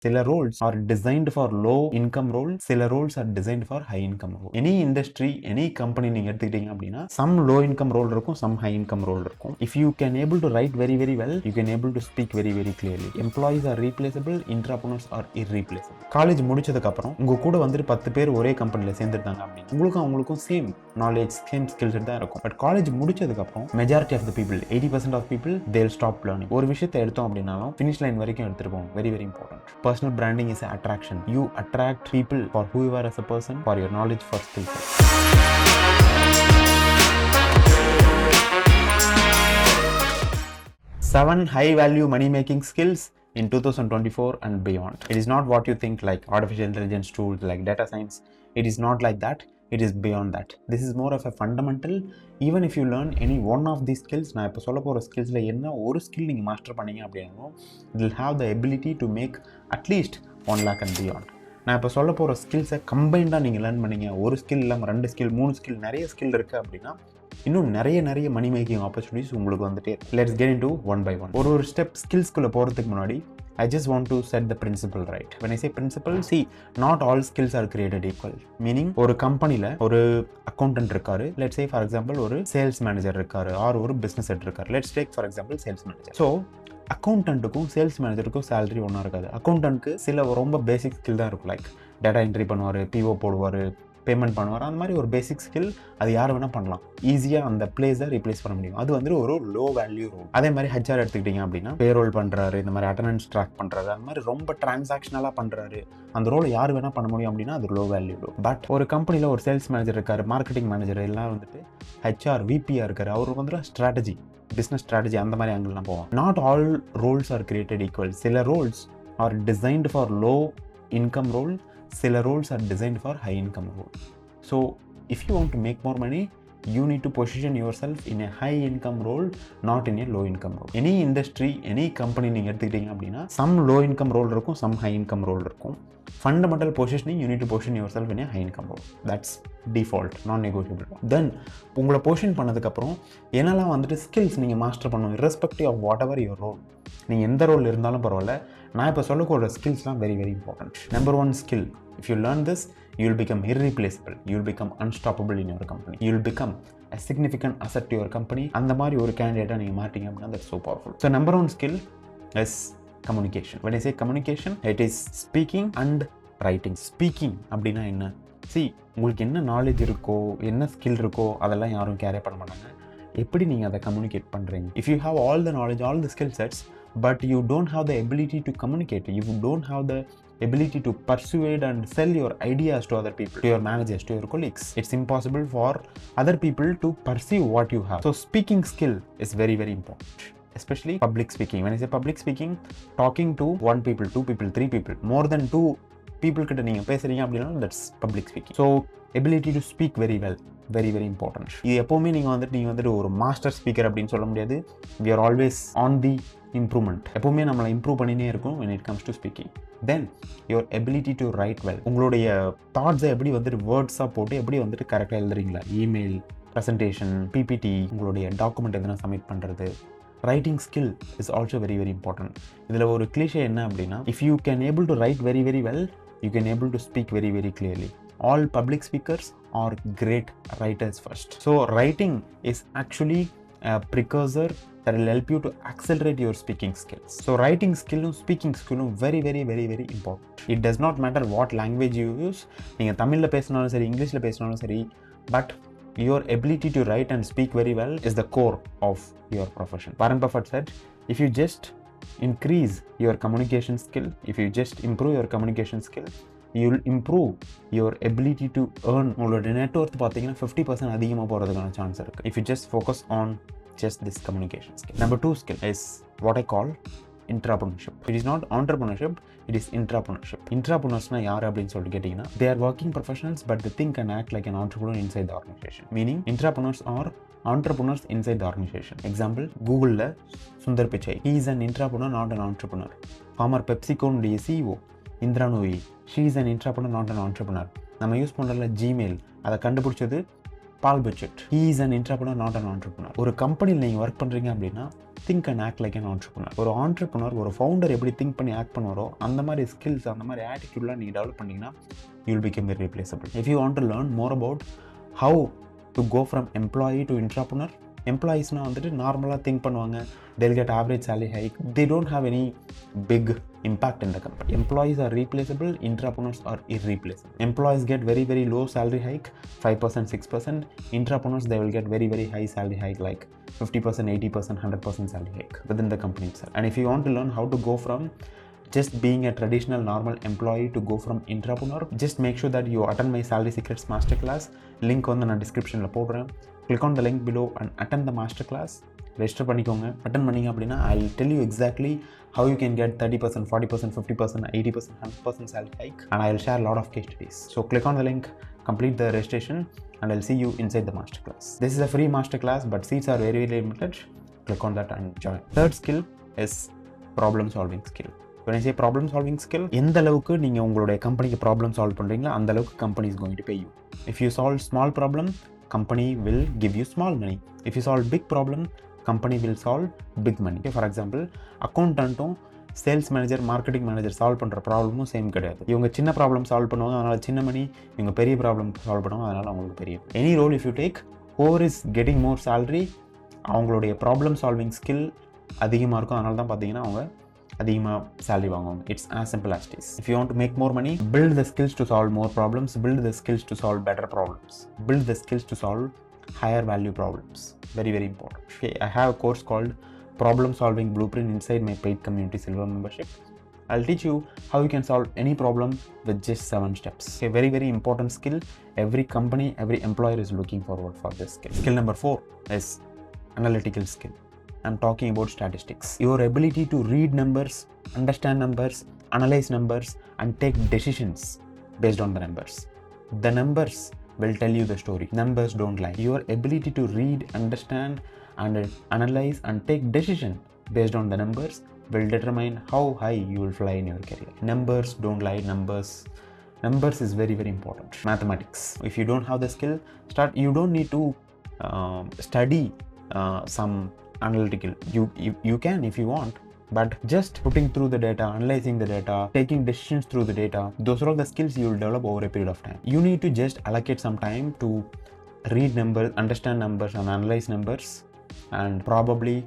சில roles are designed for low income role, சில roles are designed for high income role. Any industry, any company நீங்க எடுத்துக்கிட்டீங்க அப்படின்னா some low income role இருக்கும், some high income role இருக்கும். If you can able to write very very well, you can able to speak very very clearly. Employees are replaceable, entrepreneurs are irreplaceable. College முடிச்சதுக்கு அப்புறம் உங்க கூட வந்துட்டு 10 பேர் ஒரே கம்பெனில சேர்ந்துட்டாங்க அப்படின்னு உங்களுக்கும் அவங்களுக்கும் சேம் நாலேஜ் சேம் ஸ்கில்ஸ் தான் இருக்கும். பட் காலேஜ் முடிச்சதுக்கு அப்புறம் majority of the people 80% of people they will stop learning. ஒரு விஷயத்தை எடுத்தோம் அப்படின்னாலும் ஃபினிஷ் லைன் வரைக்கும் எடுத்துட்டு போகும். Very very important. Personal branding is an attraction. You attract people for who you are as a person, for your knowledge, for skill set. 7 high value money making skills in 2024 and beyond. It is not what you think like artificial intelligence tools like data science. It is not like that. It is beyond that. This is more of a fundamental. Even if you learn any one of these skills, நான் இப்போ சொல்ல போகிற ஸ்கில்ஸில் என்ன ஒரு skill நீங்கள் master பண்ணீங்க அப்படின்னா it will have the ability to make at least 1 lakh and beyond. நான் இப்போ சொல்ல போகிற ஸ்கில்ஸை கம்பைண்டாக நீங்கள் லேர்ன் பண்ணீங்க, ஒரு ஸ்கில் இல்லாமல் 2 ஸ்கில் 3 ஸ்கில் நிறைய ஸ்கில் இருக்குது அப்படின்னா இன்னும் நிறைய மணி மேக்கிங் ஆப்பர்ச்சுனிட்டிஸ் உங்களுக்கு வந்துட்டு. Let's get into one by one. ஒரு ஸ்டெப் ஸ்கில்ஸ்குள்ளே போகிறதுக்கு முன்னாடி I just want to set the principle right. When I say principle, see, not all skills are created equal. Meaning, ஒரு கம்பெனியில் ஒரு அக்கௌண்டன்ட் இருக்காரு, let's say for example ஒரு sales manager இருக்காரு, ஆர் ஒரு பிஸ்னஸ் ஹெட் இருக்காரு. let's take for example sales manager. So அக்கௌண்டன்ட்டுக்கும் sales மேனேஜருக்கும் சேலரி ஒன்றா இருக்காது. அக்கௌண்டன்ட்க்கு சில ரொம்ப பேசிக் ஸ்கில் தான் இருக்கும். லைக் டேட்டா என்ட்ரி பண்ணுவார், பிஓ போடுவார், பேமெண்ட் பண்ணுவார். அந்த மாதிரி ஒரு பேசிக் ஸ்கில் அது யார் வேணால் பண்ணலாம். ஈஸியாக அந்த பிளேஸை ரீப்ளேஸ் பண்ண முடியும். அது வந்து ஒரு லோ வேல்யூ ரோல். அதே மாதிரி ஹெச்ஆர் எடுத்துக்கிட்டிங்க அப்படின்னா பேரோல் பண்ணுறாரு, இந்த மாதிரி அட்டண்டன்ஸ் ட்ராக் பண்ணுறாரு, அந்த மாதிரி ரொம்ப டிரான்சாக்ஷனலாக பண்ணுறாரு. அந்த ரோலை யார் வேணால் பண்ண முடியும் அப்படின்னா அது லோ வேல்யூ ரோல். பட் ஒரு கம்பெனியில் ஒரு சேல்ஸ் மேனேஜர் இருக்கார், மார்க்கெட்டிங் மேனேஜர் எல்லாம் வந்துட்டு ஹெச்ஆர் விபியாக இருக்கார். அவருக்கு வந்துட்டு ஸ்ட்ராட்டஜி, பிஸ்னஸ் ஸ்ட்ராட்டஜி அந்த மாதிரி ஆங்கிள்லாம் போவோம். Not all roles are created equal. சில roles are designed for low income role, சில roles are designed for high income role. So if you want to make more money, you need to position yourself in a high income role, not in a low income role. Any industry, any company நீங்கள் எடுத்துக்கிட்டீங்க அப்படின்னா some low income role இருக்கும், some high income role இருக்கும். Fundamental positioning, you need to position yourself in a high income role. That's default, non-negotiable. Then உங்களை position பண்ணதுக்கப்புறம் என்னெல்லாம் வந்துட்டு skills நீங்கள் மாஸ்டர் பண்ணணும், irrespective of whatever your role. நீங்கள் எந்த ரோல் இருந்தாலும் பரவாயில்ல, நான் இப்போ சொல்லக்கூடிய ஸ்கில்ஸ்லாம் very very important. Number 1 skill, if you learn this, you will become irreplaceable, you will become unstoppable in your company, you will become a significant asset to your company. அந்த மாதிரி ஒரு கேண்டிடேட்டாக நீங்கள் மாட்டீங்க அப்படின்னா that's so powerful. So number 1 skill is communication. When I say communication, it is speaking and writing. Speaking அப்படின்னா என்ன? See, உங்களுக்கு என்ன நாலேஜ் இருக்கோ, என்ன ஸ்கில் இருக்கோ அதெல்லாம் யாரும் கேரே பண்ண மாட்டாங்க. எப்படி நீங்கள் அதை கம்யூனிகேட் பண்ணுறீங்க? If you have all the knowledge, all the skill sets, but you don't have the ability to communicate, you don't have the ability to persuade and sell your ideas to other people, to your managers, to your colleagues, it's impossible for other people to perceive what you have. So speaking skill is very very important, especially public speaking. When I say public speaking, talking to 1 people, 2 people, 3 people, more than 2 people கிட்ட நீங்கள் பேசுகிறீங்க அப்படின்னா that's public speaking. So ability to speak very well, very very important. இது எப்போவுமே நீங்கள் வந்துட்டு ஒரு master speaker அப்படின்னு சொல்ல முடியாது. we are always on the improvement. எப்போவுமே நம்மளை இம்ப்ரூவ் பண்ணினே இருக்கும் when it comes to speaking. Then your ability to write well. உங்களுடைய தாட்ஸை எப்படி வந்துட்டு வேர்ட்ஸாக போட்டு எப்படி வந்துட்டு கரெக்டாக எழுதுறீங்களா, இமெயில், ப்ரெசன்டேஷன், பிபிடி, உங்களுடைய டாக்குமெண்ட் எதனா சப்மிட் பண்ணுறது. Writing skill is also very very important. இதில் ஒரு கிளிஷே என்ன அப்படின்னா, if you can able to right very very well, you can able to speak very very clearly. All public speakers are great writers first. So writing is actually a precursor that will help you to accelerate your speaking skills. So writing skill and speaking skill very very very very important. It does not matter what language you use. நீங்கள் தமிழில் பேசினாலும் சரி, இங்கிலீஷில் பேசினாலும் சரி, but your ability to write and speak very well is the core of your profession. Warren Buffett said, if you just increase your communication skill, if you just improve your communication skill, you will improve your ability to earn. உங்களோட net worth பார்த்தீங்கன்னா 50% அதிகமாக போகிறதுக்கான chance இருக்குது if you just focus on just this communication skill. Number 2 skill is what I call entrepreneurship. It is not entrepreneurship, it is intrapreneurship. Intrapreneurship யார் அப்படின்னு சொல்லிட்டு கேட்டிங்கன்னா, they are working professionals but they think and act like an entrepreneur inside the organization. Meaning intrapreneurs are entrepreneurs inside the organization. Example, Googleல Sundar Pichai, he is an intrapreneur, not an entrepreneur. Former PepsiCo CEO Indra Nooyi, she is an intrapreneur, not an entrepreneur. நம்ம use பண்ணுறதுல Gmail, அதை கண்டுபிடிச்சது Paul Buchheit, he is an intrapreneur, not an entrepreneur. ஒரு கம்பெனியில் நீங்கள் work பண்ணுறீங்க அப்படின்னா think and act like an entrepreneur. ஒரு entrepreneur, ஒரு founder எப்படி think பண்ணி act பண்ணுவாரோ அந்த மாதிரி skills, அந்த மாதிரி attitudeலாம் நீங்கள் டெவலப் பண்ணிங்கன்னா you will become very replaceable. If you want to learn more about how to go from employee to entrepreneur, எம்ப்ளாயீஸ்னால் வந்துட்டு நார்மலாக திங்க் பண்ணுவாங்க, they'll get average salary hike, they don't have any big impact in the company. Employees are replaceable, entrepreneurs are irreplaceable. Employees get very very low salary hike, 5%, 6%. Entrepreneurs, they will get very very high salary hike like 50%, 80%, 100% salary hike within the company itself. And if you want to learn how to go from just being a traditional normal employee to go from entrepreneur, just make sure that you attend my salary secrets masterclass. Link on the description la podren. Click on the link below and attend the masterclass. Register பண்ணிக்கோங்க. attend பண்ணீங்க அப்படின்னா I'll tell you exactly how you can get 30%, 40%, 50%, 80%, 100% salary hike, and I'll share a lot of case studies. So click on the link, complete the registration, and I'll see you inside the masterclass. This is a free masterclass, but seats are very very limited. Click on that and join. Third skill is problem solving skill. When I say problem solving skill, எந்த அளவுக்கு நீங்கள் உங்களுடைய கம்பெனிக்கு problem solve பண்ணுறீங்களோ அந்த அளவுக்கு company is going to pay you. If you solve small problem, company will give you small money. If you solve big problem, company will solve big money. Okay, for example, accountant-ம் sales manager, marketing manager solve பண்ணுற ப்ராப்ளமும் same கிடையாது. இவங்க சின்ன problem solve பண்ணுவாங்க, அதனால் சின்ன மணி. இவங்க பெரிய ப்ராப்ளம் சால்வ் பண்ணுவாங்க, அதனால் அவங்களுக்கு பெரிய. Any role if you take, whoever is getting more salary, அவங்களுடைய ப்ராப்ளம் சால்விங் ஸ்கில் அதிகமாக இருக்கும். அதனால தான் பார்த்தீங்கன்னா அவங்க அதிகமாக salary வாங்குவாங்க. It's as simple as this. If you want to make more money, build the skills to solve more problems, build the skills to solve better problems, build the skills to solve higher value problems. Very very important. Okay, I have a course called Problem Solving Blueprint inside my paid community silver membership. I'll teach you how you can solve any problem with just 7 steps. A very very important skill. Every company, every employer is looking forward for this skill. Skill number 4 is analytical skill. I'm talking about statistics. Your ability to read numbers, understand numbers, analyze numbers, and take decisions based on the numbers. The numbers will tell you the story. Numbers don't lie. Your ability to read, understand, and analyze and take decision based on the numbers will determine how high you will fly in your career. Numbers don't lie. Numbers is very very important. Mathematics. If you don't have the skill, you don't need to study some analytical. You can if you want, but just putting through the data, analyzing the data, taking decisions through the data, those are all the skills you will develop over a period of time. You need to just allocate some time to read numbers, understand numbers, and analyze numbers, and probably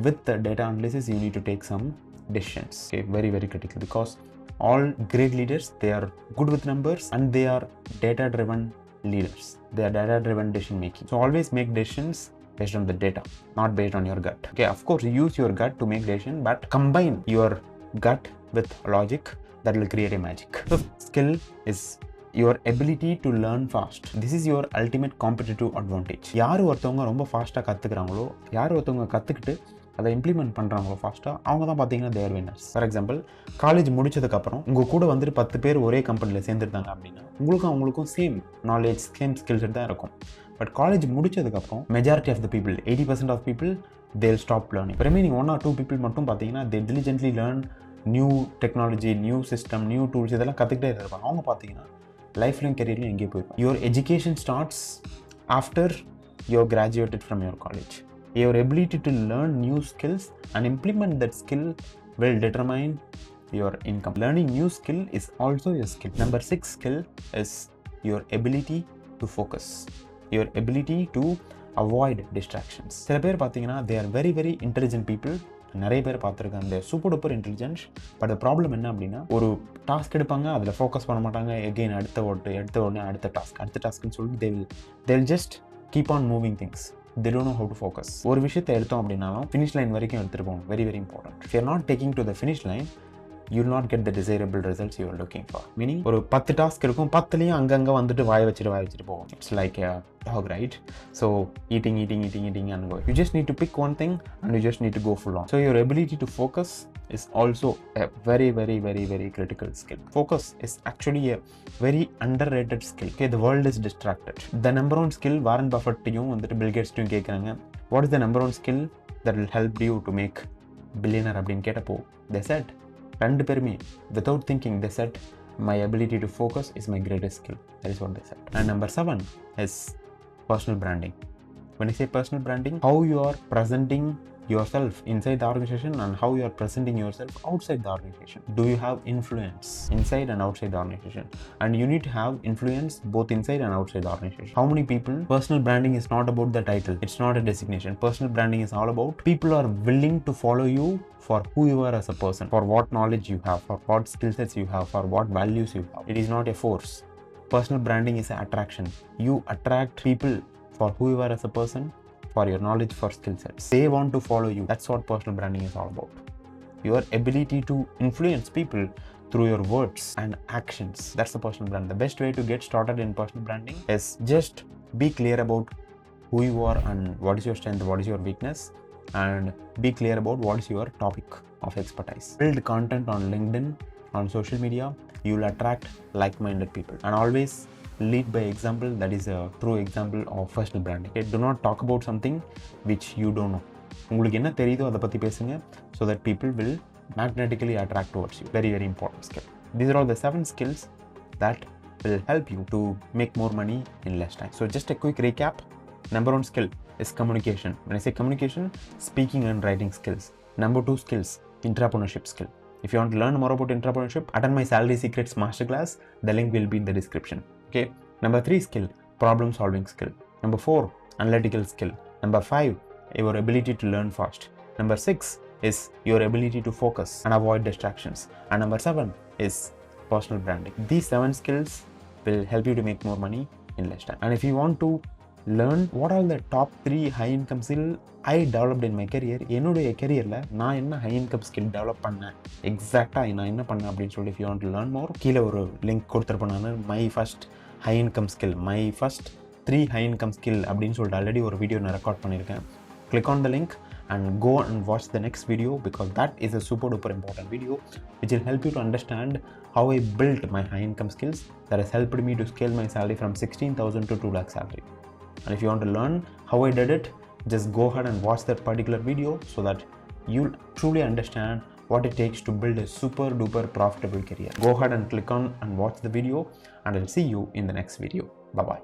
with the data analysis you need to take some decisions. Okay, very very critical, because all great leaders, they are good with numbers and they are data driven leaders. They are data driven decision making. So always make decisions based on the data, not based on your gut. Okay, of course use your gut to make decision, but combine your gut with logic. That will create a magic. Fifth skill is your ability to learn fast. This is your ultimate competitive advantage. யார் ஒருத்தவங்க ரொம்ப ஃபாஸ்ட்டாக கற்றுக்குறாங்களோ, யார் ஒருத்தவங்க கற்றுக்கிட்டு அதை implement பண்ணுறாங்களோ ஃபாஸ்ட்டாக, அவங்க தான் பார்த்தீங்கன்னா தேர் வின்னர்ஸ். ஃபார் எக்ஸாம்பிள், காலேஜ் முடிச்சதுக்கப்புறம் உங்கள் கூட வந்துட்டு 10 பேர் ஒரே கம்பெனியில் சேர்ந்துருந்தாங்க அப்படின்னா அவங்களுக்கும் same knowledge, same skill set தான் இருக்கும். பட் காலேஜ் முடிச்சதுக்கப்புறம் majority of the people, 80% of people, they'll stop learning. Remaining 1 or 2 people மட்டும் பார்த்தீங்கன்னா they diligently learn new technology, new system, new tools, இதெல்லாம் கற்றுக்கிட்டே இருப்பாங்க. அவங்க பார்த்தீங்கன்னா லைஃப்லையும் கெரியர்லையும் எங்கேயும் போயிருப்பாங்க. Your education starts after you graduated from your college. Your ability to learn new skills and implement that skill will determine your income. Learning new skill is also your skill. Number 6 skill is your ability to focus. Your ability to avoid distractions. சில பேர் பார்த்தீங்கன்னா they are very very intelligent people. நிறைய பேர் பார்த்துருக்காங்க, they are super duper intelligent. But problem என்ன அப்படின்னா, ஒரு task எடுப்பாங்க, அதில் ஃபோக்கஸ் பண்ண மாட்டாங்க. எகெயின் அடுத்த உடனே அடுத்த டாஸ்க்னு சொல்லிட்டு they will just keep on moving things. They don't know how to focus. ஒரு விஷயத்தை எடுத்தோம் அப்படின்னாலும் ஃபினிஷ் லைன் வரைக்கும் எடுத்துகிட்டு போகணும். Very very important. If you're not taking to the finish line, you will not get the desirable results you are looking for. Meaning, ஒரு 10 task இருக்கும், 10லையும் அங்கங்கே வந்துட்டு வாய் வச்சுட்டு போகும். It's like a dog, right? So eating and go. You just need to pick one thing and you just need to go full on. So your ability to focus is also a very very very very critical skill. Focus is actually a very underrated skill. Okay, the world is distracted. The number one skill, Warren Buffett-யும் வந்துட்டு Bill Gates-யும் கேட்குறாங்க, what is the number one skill that will help you to make billionaire அப்படின்னு கேட்டப்போ they said, ரெண்டு பேருமே without thinking they said, my ability to focus is my greatest skill. That is what they said. And number 7 is personal branding. When I say personal branding, how you are presenting yourself inside the organization and how you are presenting yourself outside the organization. Do you have influence inside and outside the organization? And you need to have influence both inside and outside the organization. How many people? Personal branding is not about the title, it's not a designation. Personal branding is all about people are willing to follow you for who you are as a person, for what knowledge you have, for what skill sets you have, for what values you have. It is not a force. Personal branding is an attraction. You attract people for who you are as a person, for your knowledge, for skill sets. They want to follow you. That's what personal branding is all about. Your ability to influence people through your words and actions. That's the personal brand. The best way to get started in personal branding is just be clear about who you are and what is your strength, what is your weakness, and be clear about what is your topic of expertise. Build content on LinkedIn, on social media. You will attract like-minded people, and always lead by example. That is a true example of personal branding. Okay? Do not talk about something which you don't know. உங்களுக்கு என்ன தெரியுதோ அதை பற்றி பேசுங்க, so that people will magnetically attract towards you. Very, very important skill. These are all the 7 skills that will help you to make more money in less time. So just a quick recap. Number 1 skill is communication. When I say communication, speaking and writing skills. Number 2 skills, entrepreneurship skill. If you want to learn more about entrepreneurship, attend my Salary Secrets Masterclass. The link will be in the description. Okay. Number 3 skill, problem solving skill. Number 4, analytical skill. Number 5, your ability to learn fast. Number 6 is your ability to focus and avoid distractions. And number 7 is personal branding. These 7 skills will help you to make more money in less time. And if you want to learn what are the top 3 high income skill I developed in my career, என்னுடைய careerல நான் என்ன high income skill develop பண்ணேன், எக்ஸாக்டாக நான் என்ன பண்ணேன் அப்படின்னு சொல்லி if you want to learn more, கீழே ஒரு லிங்க் கொடுத்துருப்பேன். நான் my first high income skill, my first 3 high income skill அப்படின்னு சொல்லிட்டு ஆல்ரெடி ஒரு வீடியோ நான் ரெக்கார்ட் பண்ணியிருக்கேன். Click on the link and go and watch the next video, because that is a super duper important video which will help you to understand how I built my high income skills that has helped me to scale my salary from 16,000 to 2 lakh salary. And if you want to learn how I did it, just go ahead and watch that particular video so that you'll truly understand what it takes to build a super duper profitable career. Go ahead and click on and watch the video, and I'll see you in the next video. Bye bye.